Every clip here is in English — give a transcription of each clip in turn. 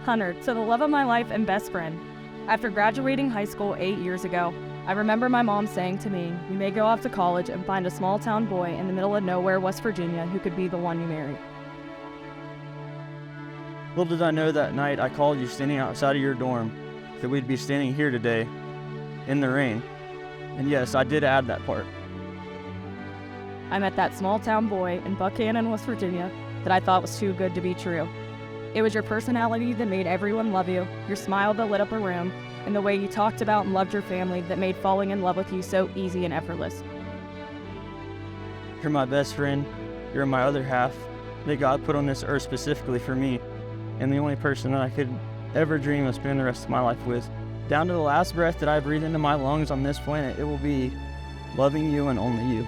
Hunter, to the love of my life and best friend. After graduating high school 8 years ago, I remember my mom saying to me, "You may go off to college and find a small town boy in the middle of nowhere, West Virginia, who could be the one you marry." Little did I know that night I called you standing outside of your dorm that we'd be standing here today in the rain. And yes, I did add that part. I met that small town boy in Buchanan, West Virginia, that I thought was too good to be true. It was your personality that made everyone love you, your smile that lit up a room, and the way you talked about and loved your family that made falling in love with you so easy and effortless. You're my best friend. You're my other half that God put on this earth specifically for me, and the only person that I could ever dream of spending the rest of my life with. Down to the last breath that I breathe into my lungs on this planet, it will be loving you and only you.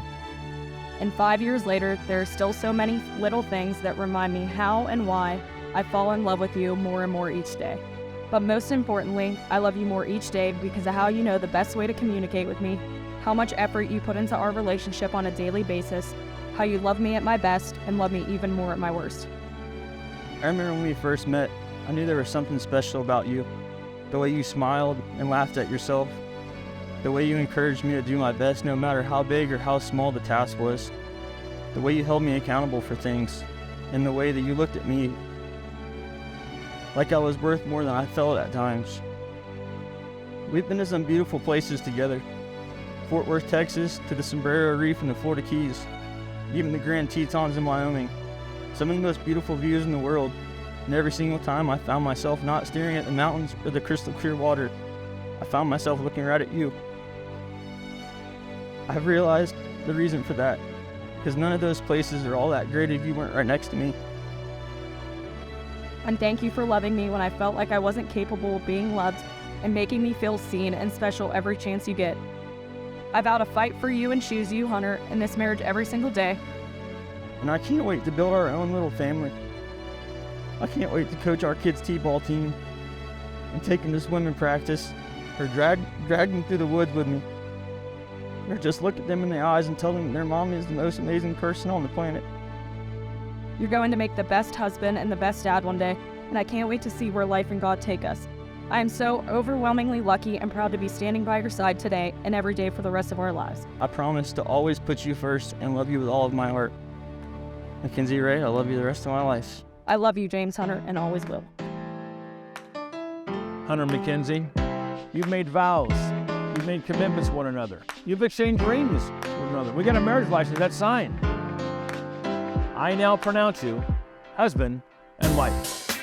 And 5 years later, there are still so many little things that remind me how and why I fall in love with you more and more each day. But most importantly, I love you more each day because of how you know the best way to communicate with me, how much effort you put into our relationship on a daily basis, how you love me at my best and love me even more at my worst. I remember when we first met, I knew there was something special about you. The way you smiled and laughed at yourself. The way you encouraged me to do my best no matter how big or how small the task was. The way you held me accountable for things. And the way that you looked at me like I was worth more than I felt at times. We've been to some beautiful places together. Fort Worth, Texas, to the Sombrero Reef and the Florida Keys. Even the Grand Tetons in Wyoming. Some of the most beautiful views in the world. And every single time I found myself not staring at the mountains or the crystal clear water. I found myself looking right at you. I've realized the reason for that, because none of those places are all that great if you weren't right next to me. And thank you for loving me when I felt like I wasn't capable of being loved and making me feel seen and special every chance you get. I vow to fight for you and choose you, Hunter, in this marriage every single day. And I can't wait to build our own little family. I can't wait to coach our kids' t-ball team and take them to swimming practice or drag them through the woods with me. Or just look at them in the eyes and tell them their mom is the most amazing person on the planet. You're going to make the best husband and the best dad one day, and I can't wait to see where life and God take us. I am so overwhelmingly lucky and proud to be standing by your side today and every day for the rest of our lives. I promise to always put you first and love you with all of my heart. Mackenzie Ray, I love you the rest of my life. I love you, James Hunter, and always will. Hunter Mackenzie, you've made vows. You've made commitments to one another. You've exchanged rings with one another. We got a marriage license that's signed. I now pronounce you husband and wife.